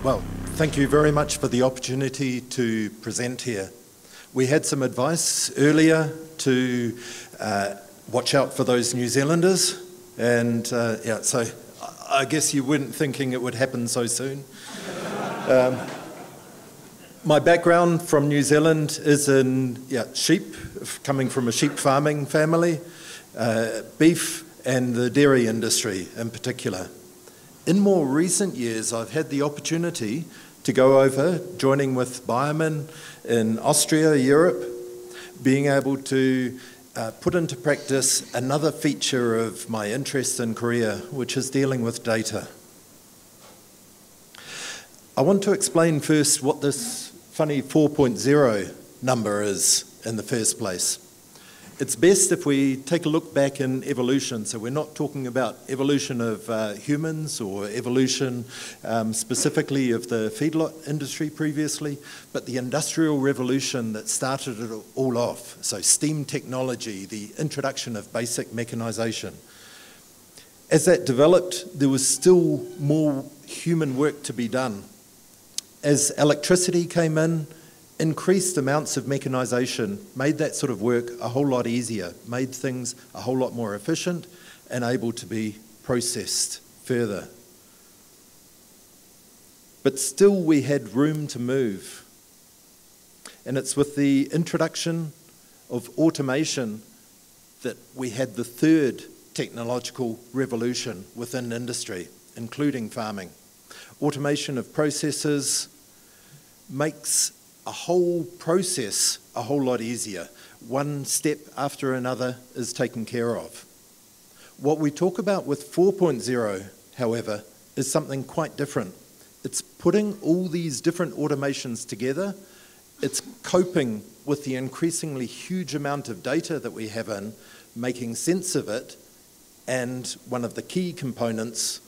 Well, thank you very much for the opportunity to present here. We had some advice earlier to watch out for those New Zealanders, and so I guess you weren't thinking it would happen so soon. My background from New Zealand is in sheep, coming from a sheep farming family, beef and the dairy industry in particular. In more recent years, I've had the opportunity to go over, joining with Bioman in Austria, Europe, being able to put into practice another feature of my interest and career, which is dealing with data. I want to explain first what this funny 4.0 number is in the first place. It's best if we take a look back in evolution. So we're not talking about evolution of humans or evolution specifically of the feedlot industry previously, but the Industrial Revolution that started it all off. So steam technology, the introduction of basic mechanization. As that developed, there was still more human work to be done. As electricity came in, increased amounts of mechanization made that sort of work a whole lot easier, made things a whole lot more efficient and able to be processed further. But still we had room to move. And it's with the introduction of automation that we had the third technological revolution within industry, including farming. Automation of processes makes a whole process a whole lot easier. One step after another is taken care of. What we talk about with 4.0, however, is something quite different. It's putting all these different automations together. It's coping with the increasingly huge amount of data that we have in, making sense of it, and one of the key components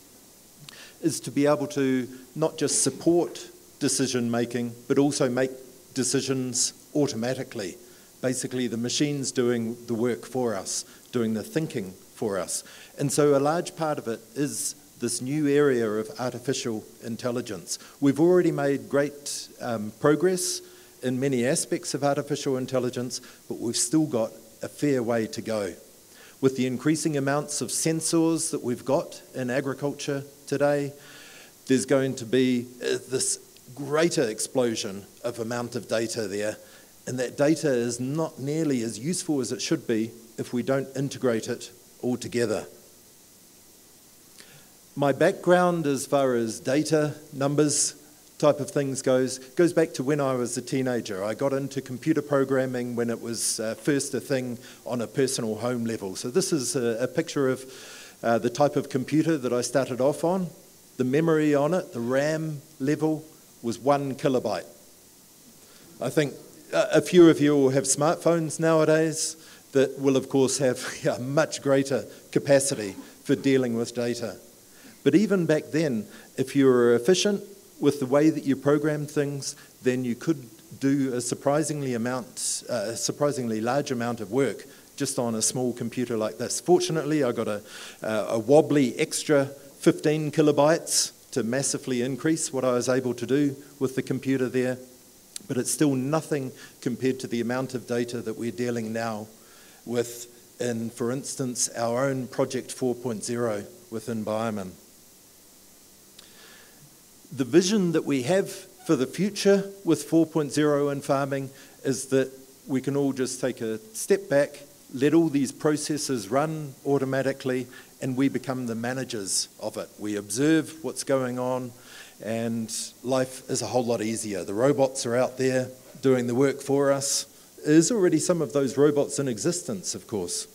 is to be able to not just support decision making, but also make decisions automatically. Basically, the machine's doing the work for us, doing the thinking for us. And so a large part of it is this new area of artificial intelligence. We've already made great progress in many aspects of artificial intelligence, but we've still got a fair way to go. With the increasing amounts of sensors that we've got in agriculture today, there's going to be this greater explosion of amount of data there, and that data is not nearly as useful as it should be if we don't integrate it all together. My background as far as data, numbers, type of things goes back to when I was a teenager. I got into computer programming when it was first a thing on a personal home level. So this is a picture of the type of computer that I started off on. The memory on it, the RAM level, was 1 kilobyte. I think a few of you will have smartphones nowadays that will of course have a much greater capacity for dealing with data. But even back then, if you were efficient with the way that you programmed things, then you could do a surprisingly large amount of work just on a small computer like this. Fortunately, I got a wobbly extra 15 kilobytes to massively increase what I was able to do with the computer there, but it's still nothing compared to the amount of data that we're dealing now with in, for instance, our own Project 4.0 within Bioman. The vision that we have for the future with 4.0 in farming is that we can all just take a step back, let all these processes run automatically, and we become the managers of it. We observe what's going on, and life is a whole lot easier. The robots are out there doing the work for us. There's already some of those robots in existence, of course.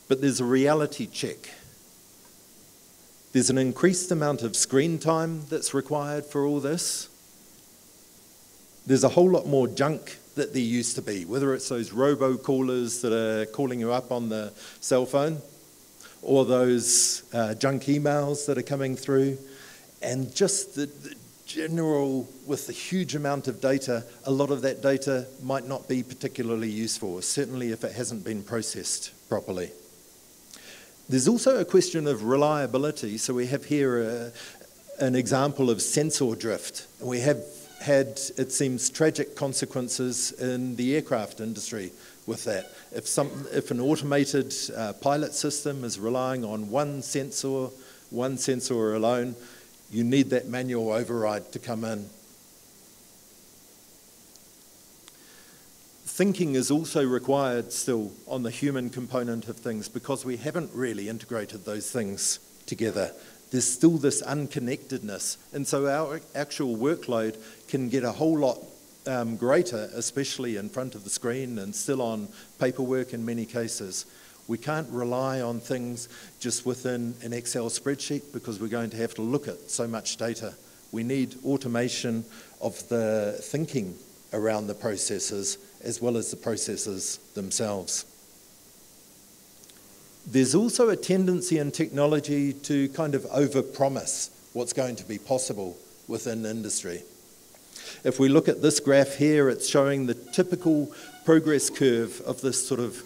But there's a reality check. There's an increased amount of screen time that's required for all this. There's a whole lot more junk that there used to be, whether it's those robocallers that are calling you up on the cell phone, or those junk emails that are coming through, and just the general, with the huge amount of data, a lot of that data might not be particularly useful, certainly if it hasn't been processed properly. There's also a question of reliability. So we have here an example of sensor drift. We have had, it seems, tragic consequences in the aircraft industry with that. If an automated pilot system is relying on one sensor alone, you need that manual override to come in. Thinking is also required still on the human component of things because we haven't really integrated those things together. There's still this unconnectedness, and so our actual workload can get a whole lot greater, especially in front of the screen and still on paperwork in many cases. We can't rely on things just within an Excel spreadsheet because we're going to have to look at so much data. We need automation of the thinking around the processes as well as the processes themselves. There's also a tendency in technology to kind of overpromise what's going to be possible within industry. If we look at this graph here, it's showing the typical progress curve of this sort of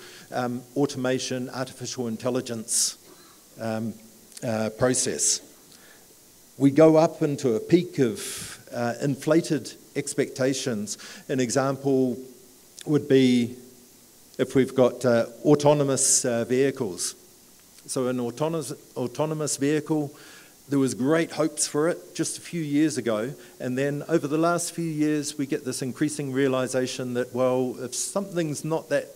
automation, artificial intelligence process. We go up into a peak of inflated expectations. An example would be if we've got autonomous vehicles. So an autonomous vehicle, there was great hopes for it just a few years ago, and then over the last few years we get this increasing realization that, well, if something's not that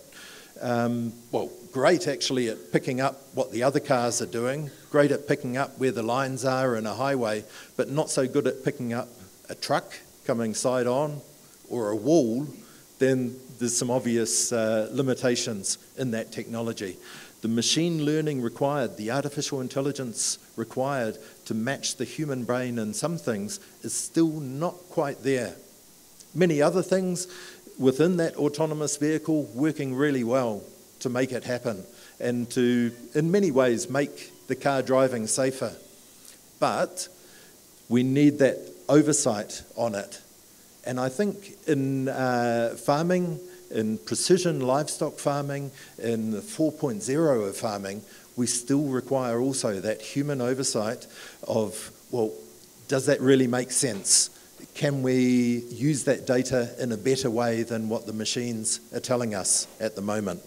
great actually at picking up what the other cars are doing, great at picking up where the lines are in a highway, but not so good at picking up a truck coming side on or a wall, then there's some obvious limitations in that technology. The machine learning required, the artificial intelligence required to match the human brain in some things is still not quite there. Many other things within that autonomous vehicle working really well to make it happen and to, in many ways, make the car driving safer. But we need that oversight on it. And I think in farming, in precision livestock farming, in the 4.0 of farming, we still require also that human oversight of, well, does that really make sense? Can we use that data in a better way than what the machines are telling us at the moment?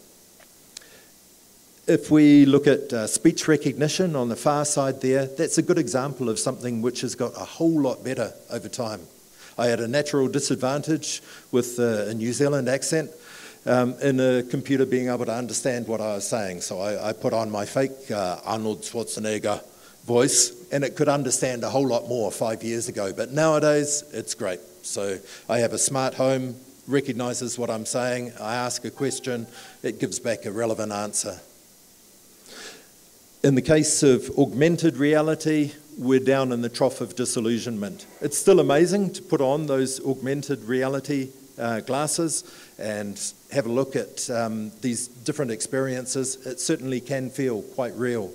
If we look at speech recognition on the far side there, that's a good example of something which has got a whole lot better over time. I had a natural disadvantage with a New Zealand accent in a computer being able to understand what I was saying. So I put on my fake Arnold Schwarzenegger voice, and it could understand a whole lot more 5 years ago. But nowadays, it's great. So I have a smart home, recognises what I'm saying. I ask a question, it gives back a relevant answer. In the case of augmented reality, we're down in the trough of disillusionment. It's still amazing to put on those augmented reality glasses and have a look at these different experiences. It certainly can feel quite real,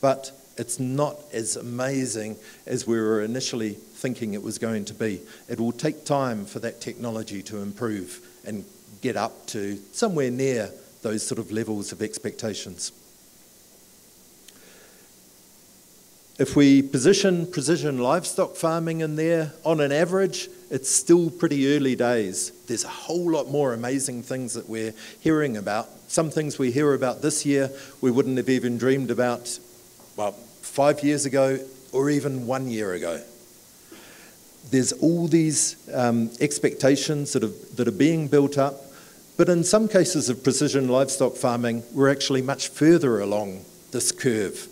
but it's not as amazing as we were initially thinking it was going to be. It will take time for that technology to improve and get up to somewhere near those sort of levels of expectations. If we position precision livestock farming in there, on an average, it's still pretty early days. There's a whole lot more amazing things that we're hearing about. Some things we hear about this year, we wouldn't have even dreamed about, well, 5 years ago or even 1 year ago. There's all these expectations that are being built up, but in some cases of precision livestock farming, we're actually much further along this curve.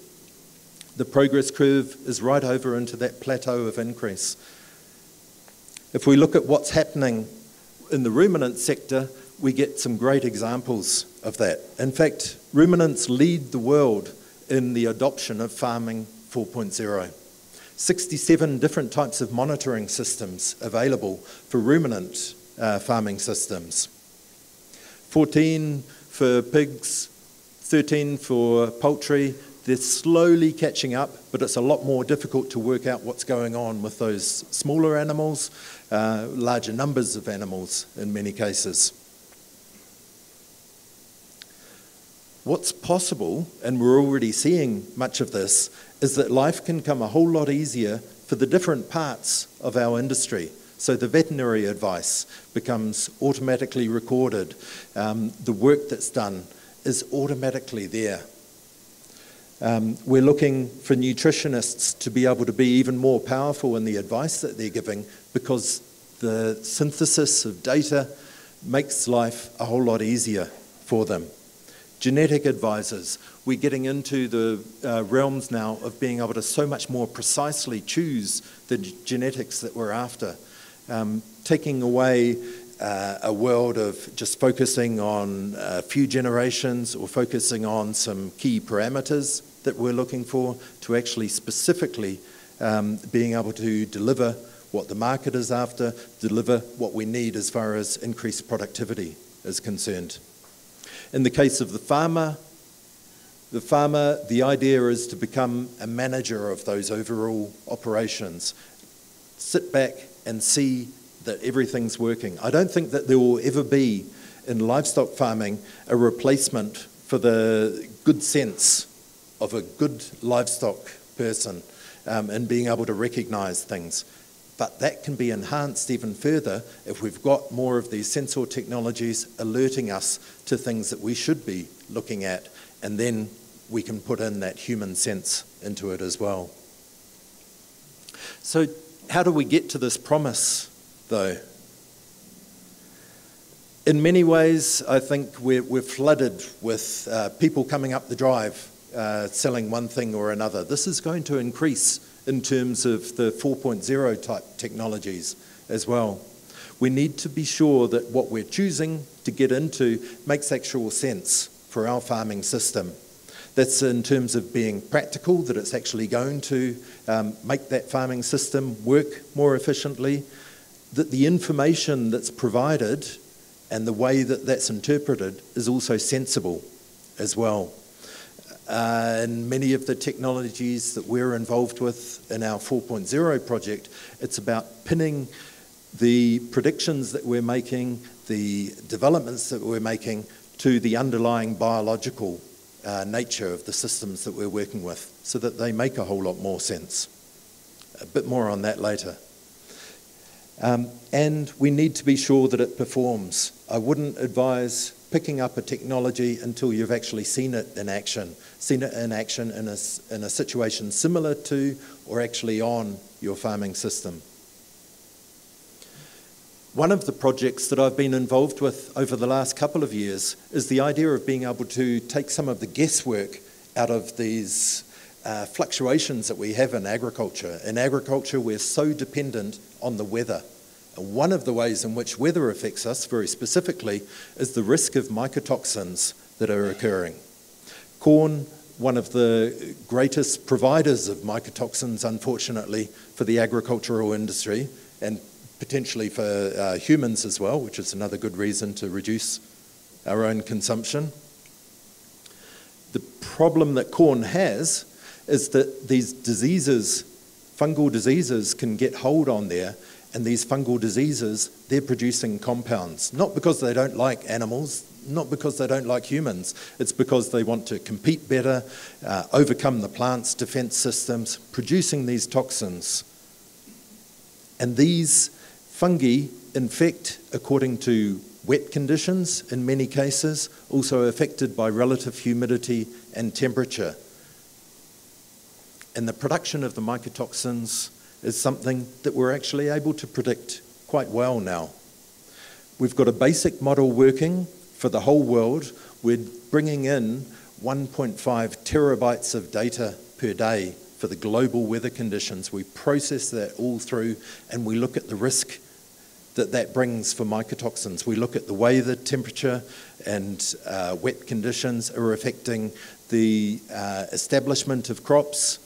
The progress curve is right over into that plateau of increase. If we look at what's happening in the ruminant sector, we get some great examples of that. In fact, ruminants lead the world in the adoption of farming 4.0. 67 different types of monitoring systems available for ruminant farming systems. 14 for pigs, 13 for poultry. They're slowly catching up, but it's a lot more difficult to work out what's going on with those smaller animals, larger numbers of animals in many cases. What's possible, and we're already seeing much of this, is that life can come a whole lot easier for the different parts of our industry. So the veterinary advice becomes automatically recorded. The work that's done is automatically there. We're looking for nutritionists to be able to be even more powerful in the advice that they're giving, because the synthesis of data makes life a whole lot easier for them. Genetic advisors, we're getting into the realms now of being able to so much more precisely choose the genetics that we're after. Taking away a world of just focusing on a few generations or focusing on some key parameters that we're looking for, to actually specifically being able to deliver what the market is after, deliver what we need as far as increased productivity is concerned. In the case of the farmer, the idea is to become a manager of those overall operations. Sit back and see that everything's working. I don't think that there will ever be in livestock farming a replacement for the good sense of a good livestock person and being able to recognise things. But that can be enhanced even further if we've got more of these sensor technologies alerting us to things that we should be looking at, and then we can put in that human sense into it as well. So how do we get to this promise, though? In many ways, I think we're flooded with people coming up the drive selling one thing or another. This is going to increase in terms of the 4.0 type technologies as well. We need to be sure that what we're choosing to get into makes actual sense for our farming system. That's in terms of being practical, that it's actually going to make that farming system work more efficiently, that the information that's provided and the way that that's interpreted is also sensible as well. And many of the technologies that we're involved with in our 4.0 project, it's about pinning the predictions that we're making, the developments that we're making, to the underlying biological nature of the systems that we're working with, so that they make a whole lot more sense. A bit more on that later. And we need to be sure that it performs. I wouldn't advise picking up a technology until you've actually seen it in action in a situation similar to or actually on your farming system. One of the projects that I've been involved with over the last couple of years is the idea of being able to take some of the guesswork out of these fluctuations that we have in agriculture. In agriculture, we're so dependent on the weather. And one of the ways in which weather affects us very specifically is the risk of mycotoxins that are occurring. Corn, one of the greatest providers of mycotoxins, unfortunately, for the agricultural industry, and potentially for humans as well, which is another good reason to reduce our own consumption. The problem that corn has is that these diseases, fungal diseases, can get hold on there, and these fungal diseases, they're producing compounds, not because they don't like animals, not because they don't like humans, it's because they want to compete better, overcome the plant's defense systems, producing these toxins. And these fungi infect according to wet conditions in many cases, also affected by relative humidity and temperature. And the production of the mycotoxins is something that we're actually able to predict quite well now. We've got a basic model working for the whole world. We're bringing in 1.5 terabytes of data per day for the global weather conditions. We process that all through, and we look at the risk that brings for mycotoxins. We look at the way the temperature and wet conditions are affecting the establishment of crops,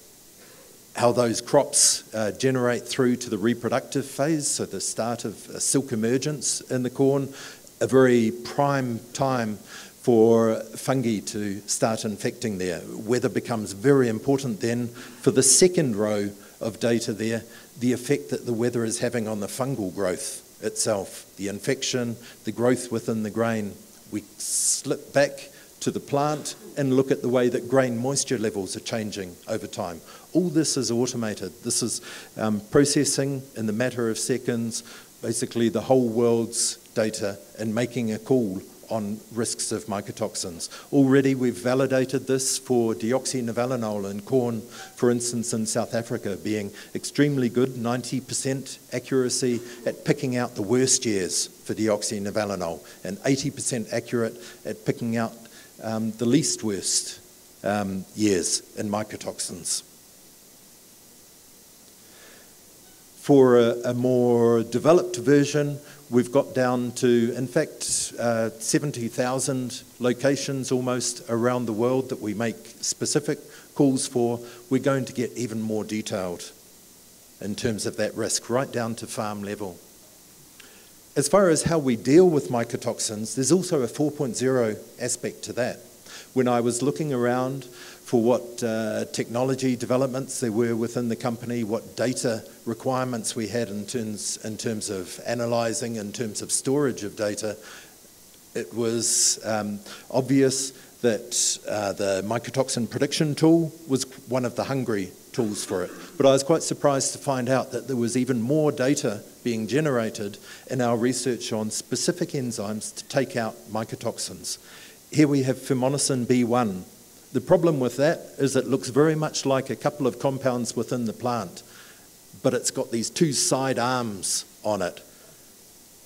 how those crops generate through to the reproductive phase, so the start of silk emergence in the corn, a very prime time for fungi to start infecting there. Weather becomes very important then for the second row of data there, the effect that the weather is having on the fungal growth itself, the infection, the growth within the grain. We slip back to the plant and look at the way that grain moisture levels are changing over time. All this is automated. This is processing in the matter of seconds, basically the whole world's data and making a call on risks of mycotoxins. Already we've validated this for deoxynivalenol in corn, for instance, in South Africa, being extremely good, 90% accuracy at picking out the worst years for deoxynivalenol and 80% accurate at picking out the least worst years in mycotoxins. For a more developed version, we've got down to, in fact, 70,000 locations almost around the world that we make specific calls for. We're going to get even more detailed in terms of that risk, right down to farm level. As far as how we deal with mycotoxins, there's also a 4.0 aspect to that. When I was looking around for what technology developments there were within the company, what data requirements we had in terms of analysing, in terms of storage of data, it was obvious that the mycotoxin prediction tool was one of the hungry tools for it. But I was quite surprised to find out that there was even more data being generated in our research on specific enzymes to take out mycotoxins. Here we have fumonisin B1. The problem with that is it looks very much like a couple of compounds within the plant, but it's got these two side arms on it.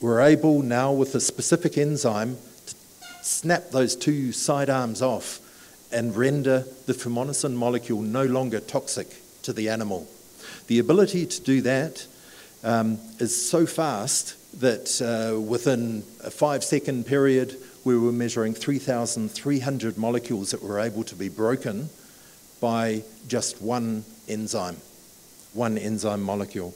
We're able now with a specific enzyme to snap those two side arms off and render the fumonisin molecule no longer toxic to the animal. The ability to do that is so fast that within a 5-second period, we were measuring 3,300 molecules that were able to be broken by just one enzyme molecule.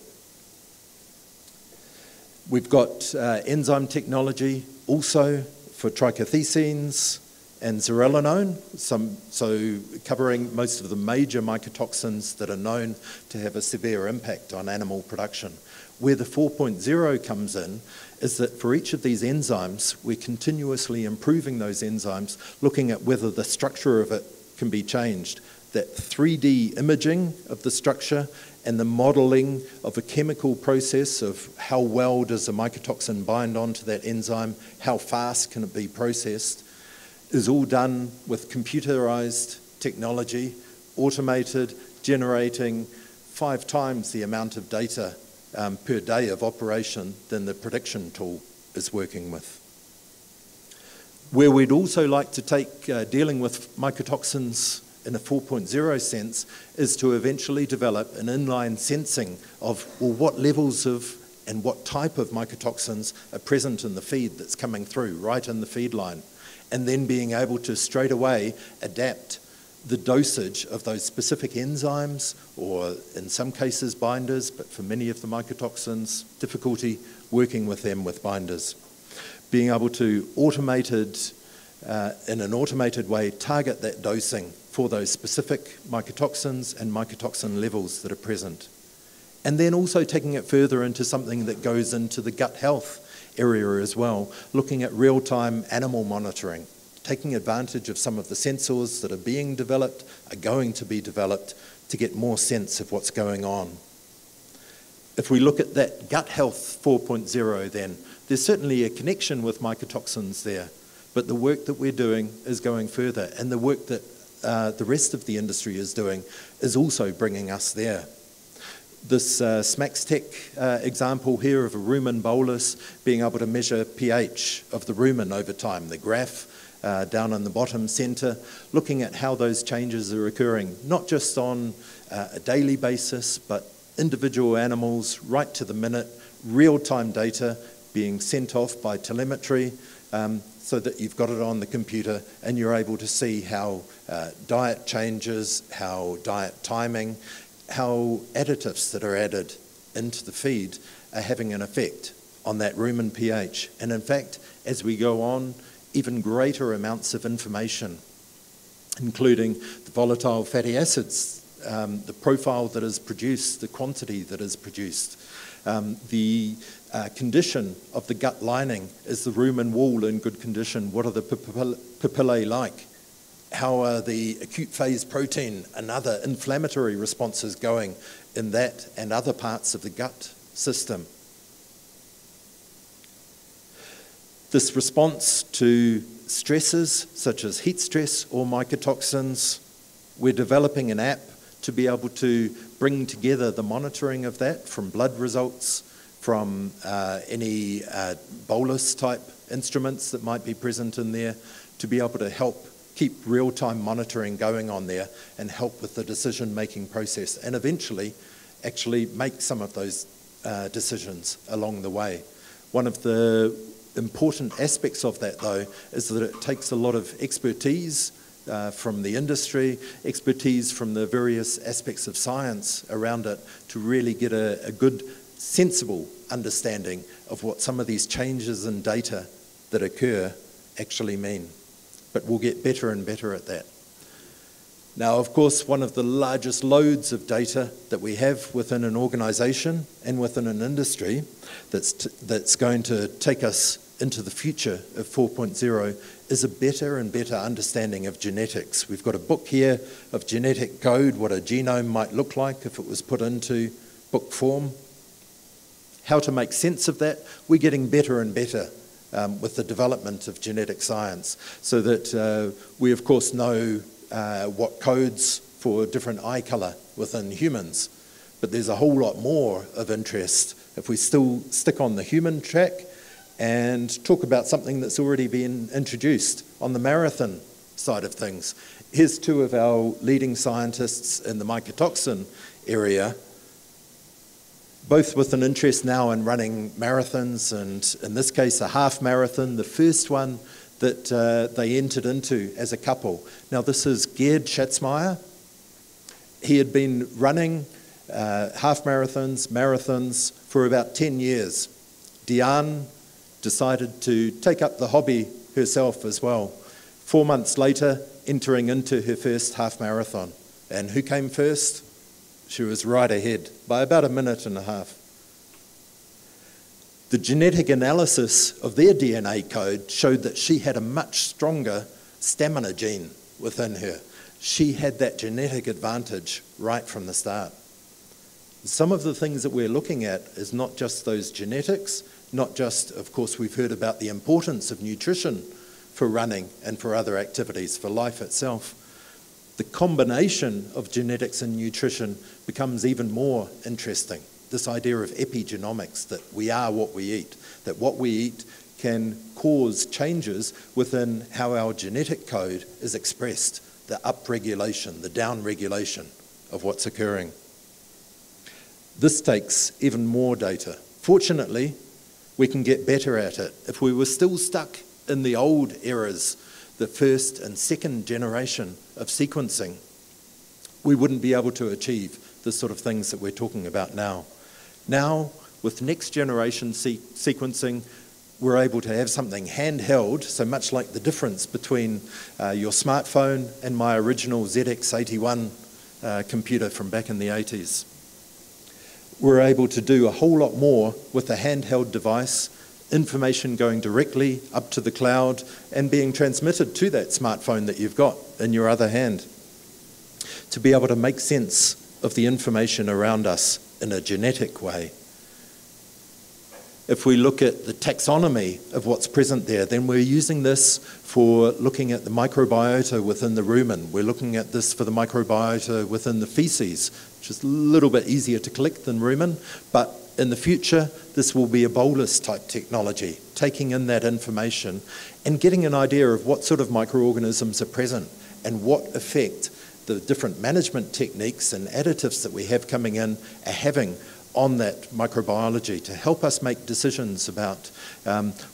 We've got enzyme technology also for trichothecenes and zearalenone, so covering most of the major mycotoxins that are known to have a severe impact on animal production. Where the 4.0 comes in is that for each of these enzymes, we're continuously improving those enzymes, looking at whether the structure of it can be changed. That 3D imaging of the structure and the modelling of a chemical process of how well does a mycotoxin bind onto that enzyme, how fast can it be processed, is all done with computerized technology, automated, generating 5 times the amount of data per day of operation than the prediction tool is working with. Where we'd also like to take dealing with mycotoxins in a 4.0 sense is to eventually develop an inline sensing of, well, what levels of and what type of mycotoxins are present in the feed that's coming through, right in the feed line, and then being able to straight away adapt the dosage of those specific enzymes, or in some cases binders, but for many of the mycotoxins, difficulty working with them with binders. Being able to in an automated way, target that dosing for those specific mycotoxins and mycotoxin levels that are present. And then also taking it further into something that goes into the gut health area as well, looking at real-time animal monitoring, taking advantage of some of the sensors that are being developed, are going to be developed to get more sense of what's going on. If we look at that gut health 4.0 then, there's certainly a connection with mycotoxins there, but the work that we're doing is going further, and the work that the rest of the industry is doing is also bringing us there. This SmaxTech example here of a rumen bolus being able to measure pH of the rumen over time, the graph down in the bottom centre, looking at how those changes are occurring, not just on a daily basis, but individual animals right to the minute, real-time data being sent off by telemetry so that you've got it on the computer and you're able to see how diet changes, how diet timing, how additives that are added into the feed are having an effect on that rumen pH. And in fact, as we go on, even greater amounts of information, including the volatile fatty acids, the profile that is produced, the quantity that is produced, the condition of the gut lining. Is the rumen wall in good condition? What are the papillae like How are the acute phase protein and other inflammatory responses going in that and other parts of the gut system? This response to stresses such as heat stress or mycotoxins, we're developing an app to be able to bring together the monitoring of that from blood results, from any bolus type instruments that might be present in there, to be able to help keep real-time monitoring going on there and help with the decision-making process, and eventually actually make some of those decisions along the way. One of the important aspects of that, though, is that it takes a lot of expertise from the industry, expertise from the various aspects of science around it to really get a good, sensible understanding of what some of these changes in data that occur actually mean. But we'll get better and better at that. Now, of course, one of the largest loads of data that we have within an organisation and within an industry that's going to take us into the future of 4.0 is a better and better understanding of genetics. We've got a book here of genetic code, what a genome might look like if it was put into book form. How to make sense of that, we're getting better and better with the development of genetic science, so that we of course know what codes for different eye colour within humans, but there's a whole lot more of interest if we still stick on the human track and talk about something that's already been introduced on the marathon side of things. Here's two of our leading scientists in the mycotoxin area, both with an interest now in running marathons, and in this case a half marathon, the first one that they entered into as a couple. Now this is Gerd Schatzmeier. He had been running half marathons for about 10 years. Diane decided to take up the hobby herself as well. 4 months later, entering into her first half marathon. And who came first? She was right ahead by about 1.5 minutes. The genetic analysis of their DNA code showed that she had a much stronger stamina gene within her. She had that genetic advantage right from the start. Some of the things that we're looking at is not just those genetics, not just, of course, we've heard about the importance of nutrition for running and for other activities, for life itself. The combination of genetics and nutrition becomes even more interesting. This idea of epigenomics, that we are what we eat, that what we eat can cause changes within how our genetic code is expressed, the upregulation, the downregulation of what's occurring. This takes even more data. Fortunately, we can get better at it. If we were still stuck in the old eras, the first and second generation of sequencing, we wouldn't be able to achieve the sort of things that we're talking about now. Now, with next generation sequencing, we're able to have something handheld, so much like the difference between your smartphone and my original ZX81 computer from back in the 80s. We're able to do a whole lot more with a handheld device, information going directly up to the cloud and being transmitted to that smartphone that you've got in your other hand, to be able to make sense of the information around us in a genetic way. If we look at the taxonomy of what's present there, then we're using this for looking at the microbiota within the rumen. We're looking at this for the microbiota within the feces, which is a little bit easier to collect than rumen, but in the future, this will be a bolus type technology, taking in that information and getting an idea of what sort of microorganisms are present and what effect the different management techniques and additives that we have coming in are having on that microbiology to help us make decisions about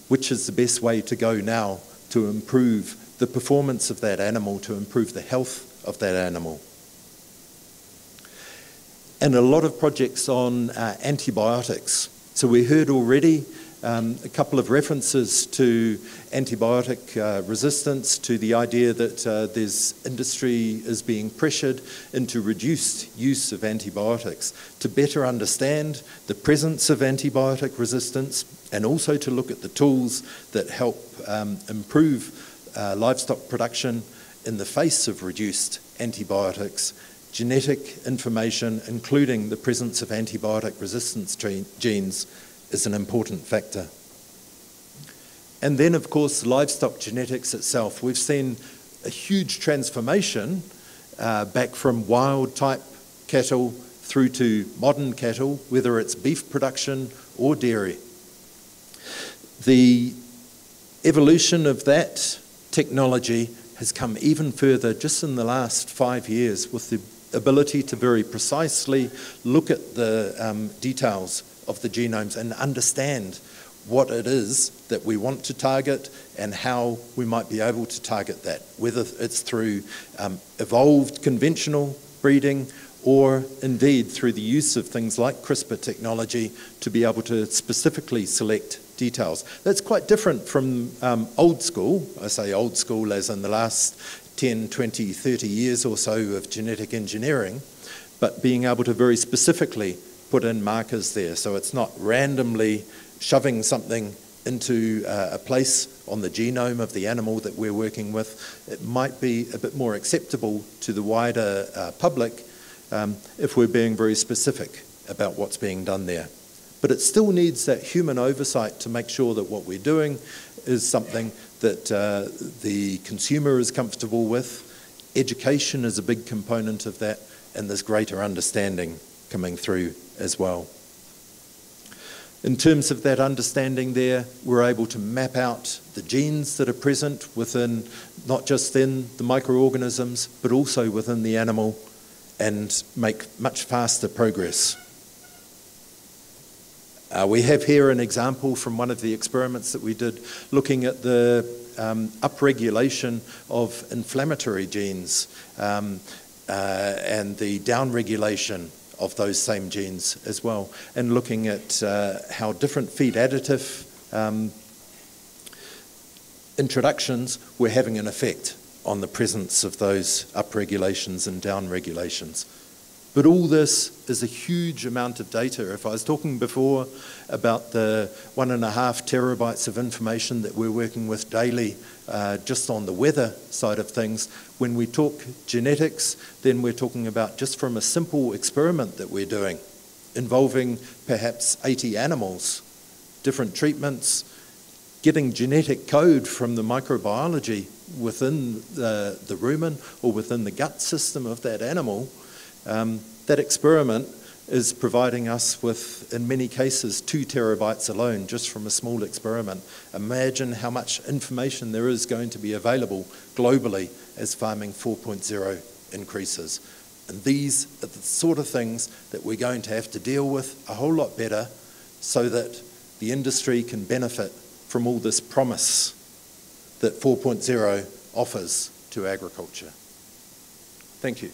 which is the best way to go now to improve the performance of that animal, to improve the health of that animal. And a lot of projects on antibiotics. So we heard already a couple of references to antibiotic resistance, to the idea that there's industry is being pressured into reduced use of antibiotics to better understand the presence of antibiotic resistance and also to look at the tools that help improve livestock production in the face of reduced antibiotics, genetic information, including the presence of antibiotic resistance genes, is an important factor. And then, of course, livestock genetics itself. We've seen a huge transformation back from wild-type cattle through to modern cattle, whether it's beef production or dairy. The evolution of that technology has come even further just in the last 5 years, with the ability to very precisely look at the details of the genomes and understand what it is that we want to target and how we might be able to target that, whether it's through evolved conventional breeding or indeed through the use of things like CRISPR technology to be able to specifically select details. That's quite different from old school. I say old school as in the last 10, 20, 30 years or so of genetic engineering, but being able to very specifically put in markers there. So it's not randomly shoving something into a place on the genome of the animal that we're working with. It might be a bit more acceptable to the wider public if we're being very specific about what's being done there. But it still needs that human oversight to make sure that what we're doing is something that the consumer is comfortable with. Education is a big component of that, and there's greater understanding coming through as well. In terms of that understanding there, we're able to map out the genes that are present within, not just in the microorganisms, but also within the animal, and make much faster progress. We have here an example from one of the experiments that we did looking at the upregulation of inflammatory genes and the downregulation of those same genes as well, and looking at how different feed additive introductions were having an effect on the presence of those upregulations and downregulations. But all this is a huge amount of data. If I was talking before about the 1.5 terabytes of information that we're working with daily just on the weather side of things, when we talk genetics, then we're talking about just from a simple experiment that we're doing, involving perhaps 80 animals, different treatments, getting genetic code from the microbiology within the rumen or within the gut system of that animal. That experiment is providing us with, in many cases, 2 terabytes alone, just from a small experiment. Imagine how much information there is going to be available globally as Farming 4.0 increases. And these are the sort of things that we're going to have to deal with a whole lot better so that the industry can benefit from all this promise that 4.0 offers to agriculture. Thank you.